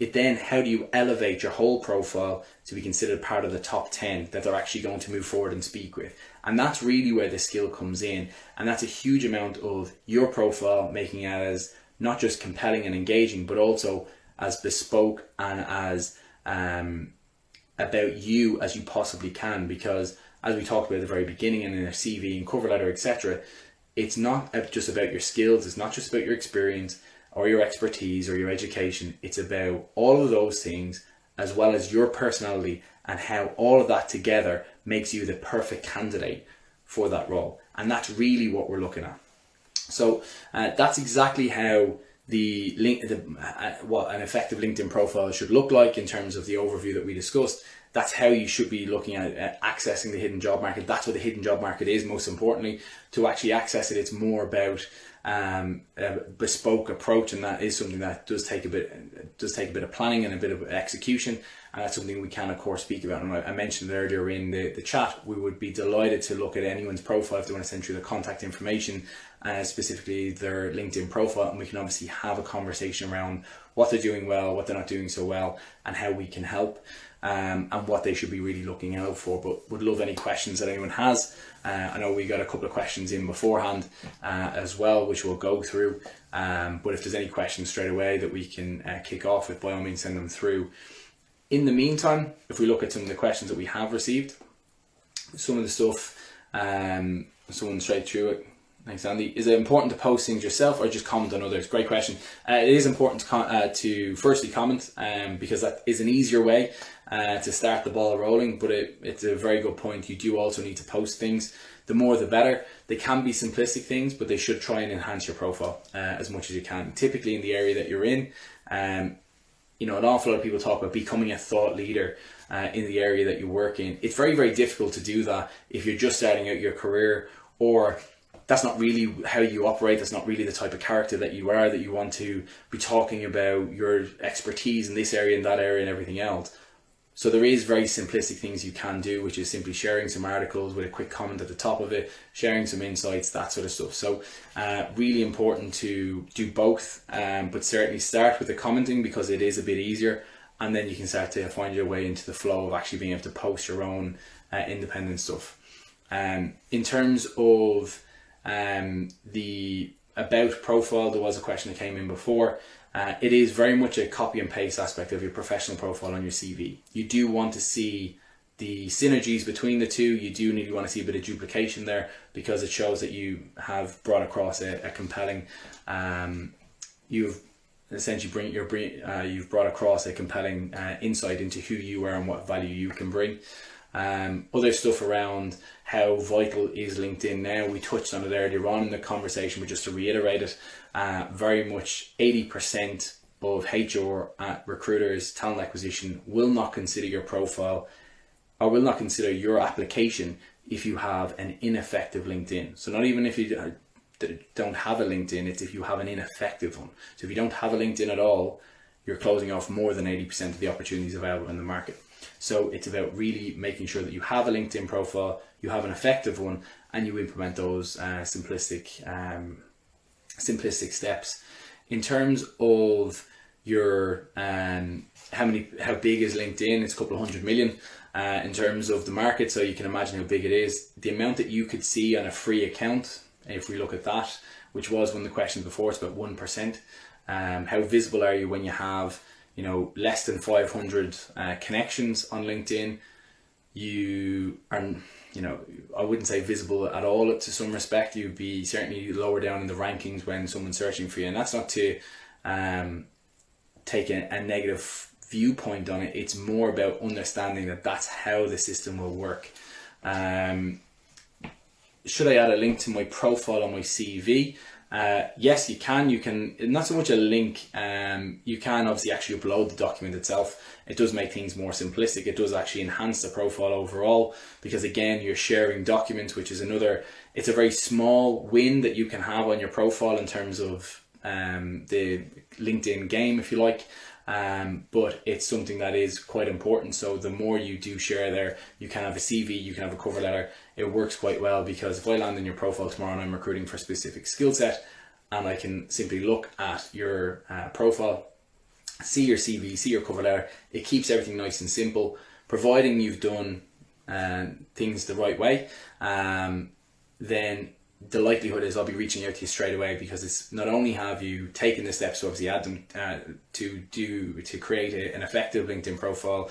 how do you elevate your whole profile to be considered part of the top 10 that they're actually going to move forward and speak with? And that's really where the skill comes in. And that's a huge amount of your profile, making it as not just compelling and engaging, but also as bespoke and as about you as you possibly can. Because as we talked about at the very beginning and in a CV and cover letter, etc., it's not just about your skills, it's not just about your experience or your expertise or your education. It's about all of those things, as well as your personality, and how all of that together makes you the perfect candidate for that role. And that's really what we're looking at. So that's exactly how what an effective LinkedIn profile should look like in terms of the overview that we discussed. That's how you should be looking at accessing the hidden job market. That's what the hidden job market is, most importantly. To actually access it, it's more about a bespoke approach, and that is something that does take a bit of planning and a bit of execution, and that's something we can of course speak about. And I mentioned earlier in the chat, we would be delighted to look at anyone's profile if they want to send through their contact information, specifically their LinkedIn profile, and we can obviously have a conversation around what they're doing well, what they're not doing so well, and how we can help, and what they should be really looking out for. But would love any questions that anyone has. I know we got a couple of questions in beforehand as well, which we'll go through. But if there's any questions straight away that we can kick off with, by all means send them through. In the meantime, if we look at some of the questions that we have received, some of the stuff, someone straight through it. Thanks, Andy. Is it important to post things yourself or just comment on others? Great question. It is important to firstly comment, because that is an easier way to start the ball rolling, but it's a very good point. You do also need to post things. The more the better. They can be simplistic things, but they should try and enhance your profile as much as you can. Typically in the area that you're in, you know, an awful lot of people talk about becoming a thought leader in the area that you work in. It's very, very difficult to do that if you're just starting out your career, or that's not really how you operate. That's not really the type of character that you are, that you want to be talking about your expertise in this area and that area and everything else. So there is very simplistic things you can do, which is simply sharing some articles with a quick comment at the top of it, sharing some insights, that sort of stuff. So really important to do both, but certainly start with the commenting because it is a bit easier, and then you can start to find your way into the flow of actually being able to post your own independent stuff. In terms of the about profile, there was a question that came in before. It is very much a copy and paste aspect of your professional profile on your CV. You do want to see the synergies between the two. You do need to want to see a bit of duplication there, because it shows that you have brought across a compelling, you've essentially you've brought across a compelling insight into who you are and what value you can bring. Other stuff around how vital is LinkedIn now. We touched on it earlier on in the conversation, but just to reiterate it, very much 80% of HR recruiters, talent acquisition, will not consider your profile or will not consider your application if you have an ineffective LinkedIn. So not even if you don't have a LinkedIn, it's if you have an ineffective one. So if you don't have a LinkedIn at all, you're closing off more than 80% of the opportunities available in the market. So it's about really making sure that you have a LinkedIn profile, you have an effective one, and you implement those simplistic steps. In terms of your how big is LinkedIn? It's a couple of 100 million in terms of the market, so you can imagine how big it is. The amount that you could see on a free account, if we look at that, which was one of the questions before, it's about 1%. How visible are you when you have, you know, less than 500 connections on LinkedIn? You are, you know, I wouldn't say visible at all to some respect. You'd be certainly lower down in the rankings when someone's searching for you. And that's not to take a negative viewpoint on it. It's more about understanding that that's how the system will work. Should I add a link to my profile on my CV? Yes, you can. You can, not so much a link, you can obviously actually upload the document itself. It does make things more simplistic. It does actually enhance the profile overall, because again, you're sharing documents, which is it's a very small win that you can have on your profile in terms of the LinkedIn game, if you like. But it's something that is quite important. So the more you do share there, you can have a CV, you can have a cover letter. It works quite well, because if I land in your profile tomorrow and I'm recruiting for a specific skill set, and I can simply look at your profile, see your CV, see your cover letter, it keeps everything nice and simple, providing you've done things the right way. Then the likelihood is I'll be reaching out to you straight away, because it's not only have you taken the steps to obviously add them to create an effective LinkedIn profile,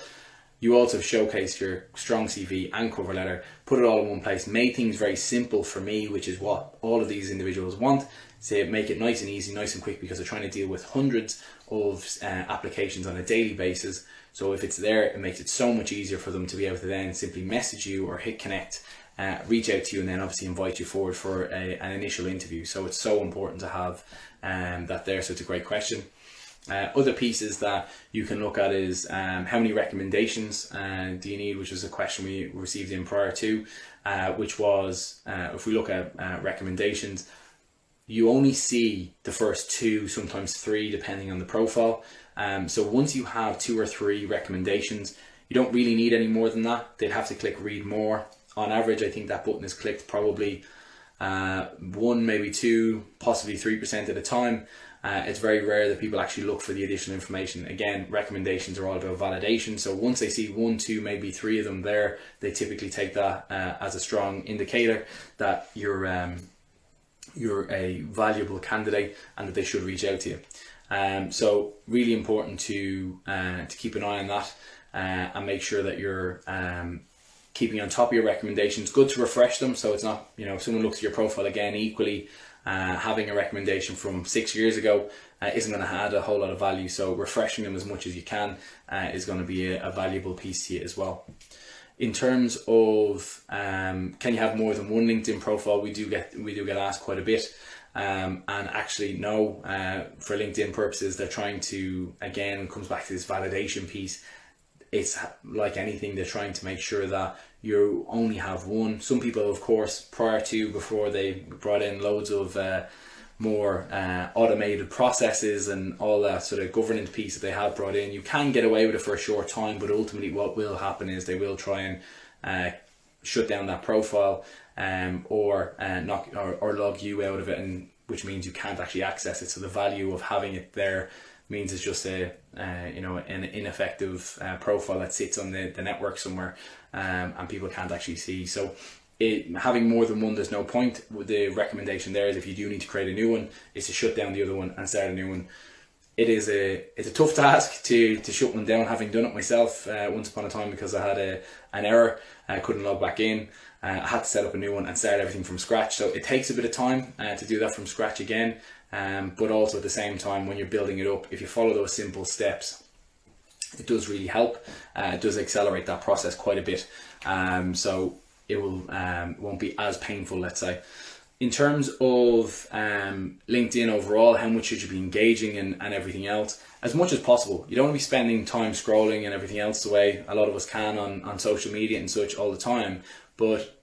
you also showcased your strong CV and cover letter, put it all in one place, made things very simple for me, which is what all of these individuals want. So make it nice and easy, nice and quick, because they're trying to deal with hundreds of applications on a daily basis. So if it's there, it makes it so much easier for them to be able to then simply message you or hit connect, reach out to you, and then obviously invite you forward for an initial interview. So it's so important to have that there. So it's a great question. Other pieces that you can look at is how many recommendations do you need, which was a question we received in prior to, which was if we look at recommendations, you only see the first 2, sometimes 3, depending on the profile. So once you have 2 or 3 recommendations, you don't really need any more than that. They'd have to click read more. On average, I think that button is clicked probably 1, maybe 2, possibly 3% at a time. It's very rare that people actually look for the additional information. Again, recommendations are all about validation. So once they see 1, 2, maybe 3 of them there, they typically take that as a strong indicator that you're a valuable candidate and that they should reach out to you. So really important to keep an eye on that. and make sure that you're keeping on top of your recommendations. Good to refresh them, so it's not, if someone looks at your profile again, equally having a recommendation from 6 years ago isn't going to add a whole lot of value. So refreshing them as much as you can is going to be a valuable piece to you as well. In terms of can you have more than one LinkedIn profile, we do get asked quite a bit. And actually no, for LinkedIn purposes, they're trying to, again, it comes back to this validation piece. It's like anything, they're trying to make sure that you only have one. Some people, of course, before they brought in loads of more automated processes and all that sort of governance piece that they have brought in, you can get away with it for a short time, but ultimately what will happen is they will try and shut down that profile or log you out of it, and which means you can't actually access it. So the value of having it there means it's just an ineffective profile that sits on the network somewhere, and people can't actually see. So having more than one, there's no point. The recommendation there is, if you do need to create a new one, is to shut down the other one and start a new one. It's a tough task to shut one down, having done it myself once upon a time, because I had an error. I couldn't log back in. I had to set up a new one and start everything from scratch. So it takes a bit of time to do that from scratch again. But also at the same time, when you're building it up, if you follow those simple steps, it does really help. It does accelerate that process quite a bit. So it won't be as painful, let's say. In terms of LinkedIn overall, how much should you be engaging and everything else? As much as possible. You don't want to be spending time scrolling and everything else the way a lot of us can on social media and such all the time. But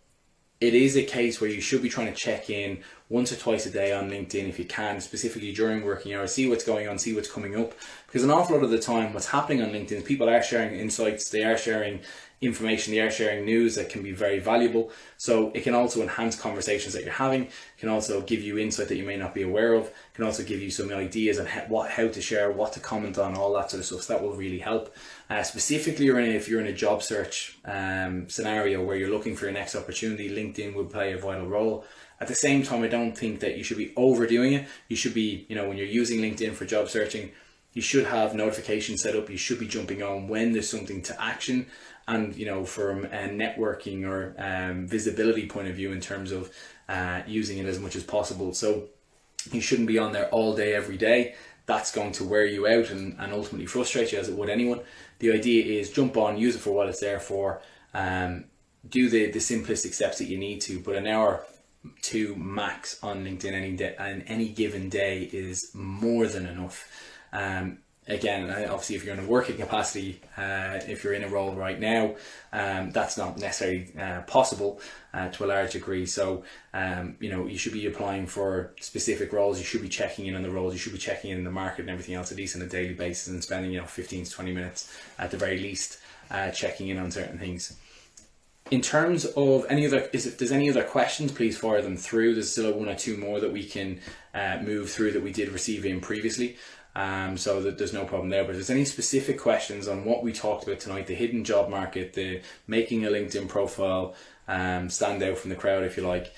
it is a case where you should be trying to check in once or twice a day on LinkedIn if you can, specifically during working hours, see what's going on, see what's coming up. Because an awful lot of the time what's happening on LinkedIn is people are sharing insights, they are sharing information, they are sharing news that can be very valuable. So it can also enhance conversations that you're having, it can also give you insight that you may not be aware of, it can also give you some ideas on how to share, what to comment on, all that sort of stuff. So that will really help. Specifically, if you're in a job search scenario where you're looking for your next opportunity, LinkedIn would play a vital role. At the same time, I don't think that you should be overdoing it. You should be, when you're using LinkedIn for job searching, you should have notifications set up. You should be jumping on when there's something to action. And, from a networking or visibility point of view, in terms of using it as much as possible. So you shouldn't be on there all day, every day. That's going to wear you out and ultimately frustrate you, as it would anyone. The idea is jump on, use it for what it's there for, do the simplistic steps that you need to, but an hour to max on LinkedIn any given day is more than enough. Again, obviously, if you're in a working capacity, if you're in a role right now, that's not necessarily possible to a large degree. So, you should be applying for specific roles. You should be checking in on the roles. You should be checking in the market and everything else, at least on a daily basis, and spending 15 to 20 minutes at the very least checking in on certain things. In terms of if there's any other questions, please fire them through. There's still one or two more that we can move through that we did receive in previously. So that there's no problem there. But if there's any specific questions on what we talked about tonight, the hidden job market, the making a LinkedIn profile stand out from the crowd, if you like,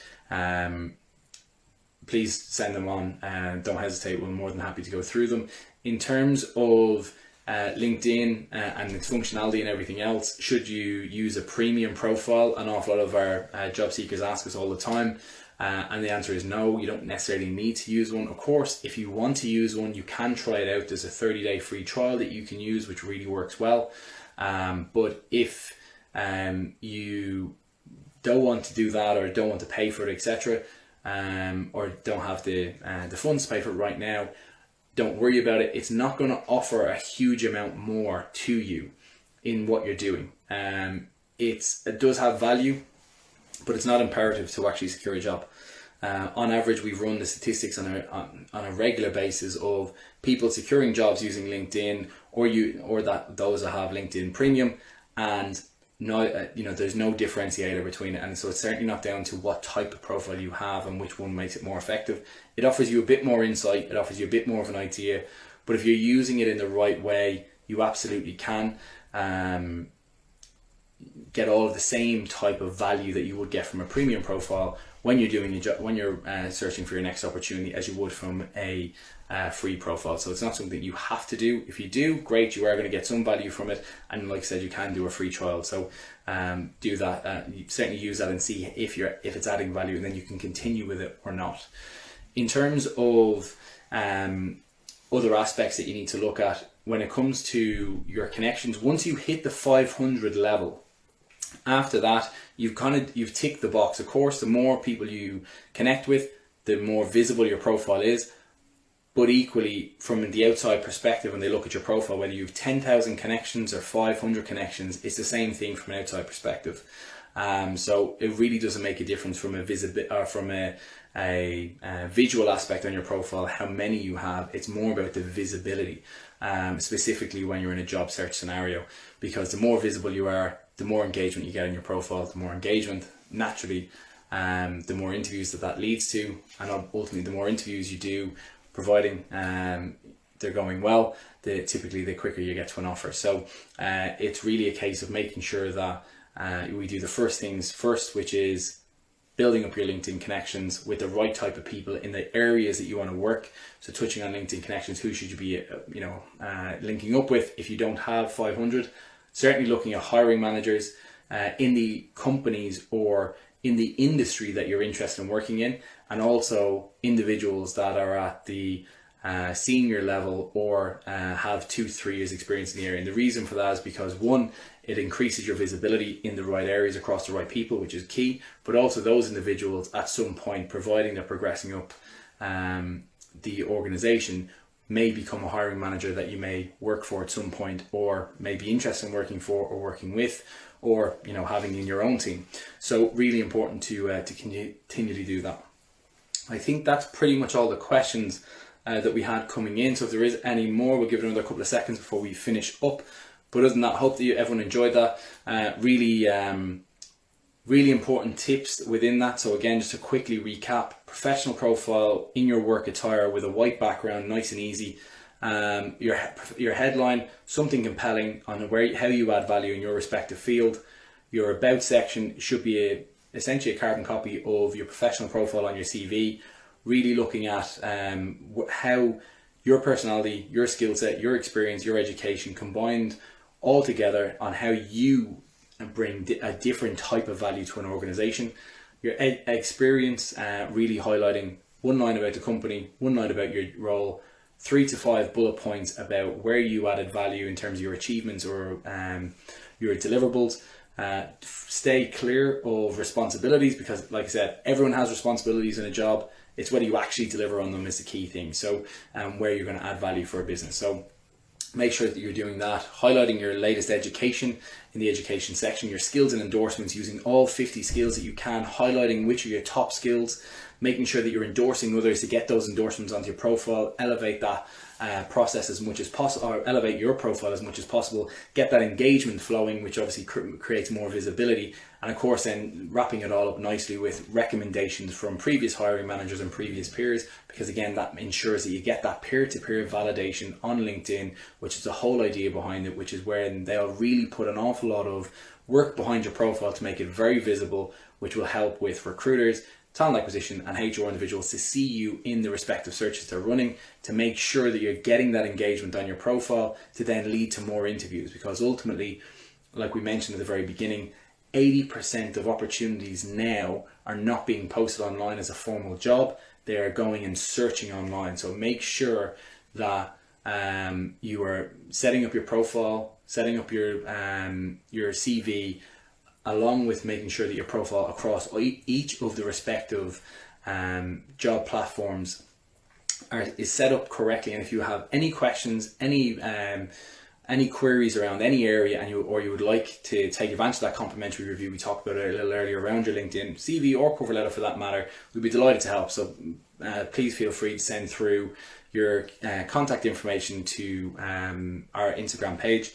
please send them on. Don't hesitate. We're more than happy to go through them. In terms of LinkedIn and its functionality and everything else, should you use a premium profile? An awful lot of our job seekers ask us all the time. And the answer is no, you don't necessarily need to use one. Of course, if you want to use one, you can try it out. There's a 30-day free trial that you can use, which really works well. But if you don't want to do that, or don't want to pay for it, etc., or don't have the funds to pay for it right now, don't worry about it. It's not going to offer a huge amount more to you in what you're doing. It does have value, but it's not imperative to actually secure a job. On average, we've run the statistics on a regular basis of people securing jobs using LinkedIn, or those that have LinkedIn Premium, and there's no differentiator between it. And so it's certainly not down to what type of profile you have and which one makes it more effective. It offers you a bit more insight. It offers you a bit more of an idea. But if you're using it in the right way, you absolutely can get all of the same type of value that you would get from a premium profile when you're doing when you're searching for your next opportunity, as you would from a free profile. So it's not something you have to do. If you do, great, you are going to get some value from it, and like I said, you can do a free trial. So do that. You certainly use that and see if it's adding value, and then you can continue with it or not. In terms of other aspects that you need to look at when it comes to your connections, once you hit the 500 level, after that, you've ticked the box. Of course, the more people you connect with, the more visible your profile is. But equally, from the outside perspective, when they look at your profile, whether you have 10,000 connections or 500 connections, it's the same thing from an outside perspective. So it really doesn't make a difference from a visual aspect on your profile how many you have. It's more about the visibility, specifically when you're in a job search scenario, because the more visible you are, the more engagement you get in your profile. The more engagement, naturally, the more interviews that leads to, and ultimately the more interviews you do, providing they're going well, typically the quicker you get to an offer. So it's really a case of making sure that we do the first things first, which is building up your LinkedIn connections with the right type of people in the areas that you want to work. So touching on LinkedIn connections, who should you be linking up with if you don't have 500? Certainly looking at hiring managers in the companies or in the industry that you're interested in working in, and also individuals that are at the senior level or have 2-3 years experience in the area. And the reason for that is because, one, it increases your visibility in the right areas across the right people, which is key, but also those individuals at some point, providing they're progressing up the organization, may become a hiring manager that you may work for at some point, or may be interested in working for or working with, or having in your own team. So really important to continue to do that. I think that's pretty much all the questions that we had coming in. So if there is any more, we'll give it another couple of seconds before we finish up. But other than that, I hope that everyone enjoyed that. Really important tips within that. So again, just to quickly recap: professional profile in your work attire with a white background, nice and easy. Your headline, something compelling on how you add value in your respective field. Your about section should be essentially a carbon copy of your professional profile on your CV, really looking at how your personality, your skill set, your experience, your education combined all together on how you bring a different type of value to an organization. Your experience, really highlighting one line about the company, one line about your role, 3 to 5 bullet points about where you added value in terms of your achievements or your deliverables. Stay clear of responsibilities, because like I said, everyone has responsibilities in a job. It's whether you actually deliver on them is the key thing. So where you're going to add value for a business. So make sure that you're doing that, highlighting your latest education in the education section, your skills and endorsements, using all 50 skills that you can, highlighting which are your top skills, making sure that you're endorsing others to get those endorsements onto your profile, elevate that process as much as possible, or elevate your profile as much as possible, get that engagement flowing, which obviously creates more visibility, and of course then wrapping it all up nicely with recommendations from previous hiring managers and previous peers, because again, that ensures that you get that peer-to-peer validation on LinkedIn, which is the whole idea behind it, which is where they'll really put an awful lot of work behind your profile to make it very visible, which will help with recruiters, talent acquisition and HR individuals to see you in the respective searches they're running, to make sure that you're getting that engagement on your profile to then lead to more interviews. Because ultimately, like we mentioned at the very beginning, 80% of opportunities now are not being posted online as a formal job. They are going and searching online. So make sure that you are setting up your profile, setting up your CV, along with making sure that your profile across each of the respective job platforms is set up correctly. And if you have any questions, any queries around any area, and you would like to take advantage of that complimentary review we talked about a little earlier around your LinkedIn CV or cover letter for that matter, we'd be delighted to help. So please feel free to send through your contact information to our Instagram page.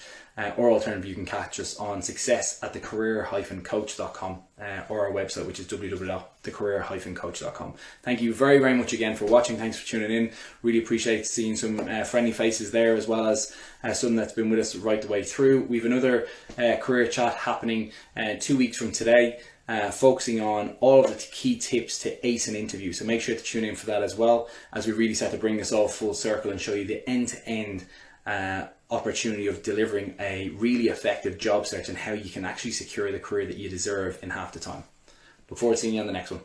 or alternatively, you can catch us on success@thecareer-coach.com or our website, which is www.thecareer-coach.com. Thank you very, very much again for watching. Thanks for tuning in. Really appreciate seeing some friendly faces there, as well as some that's been with us right the way through. We have another career chat happening 2 weeks from today, focusing on all of the key tips to ace an interview. So make sure to tune in for that as well, as we really start to bring this all full circle and show you the end-to-end opportunity of delivering a really effective job search and how you can actually secure the career that you deserve in half the time. Look forward to seeing you on the next one.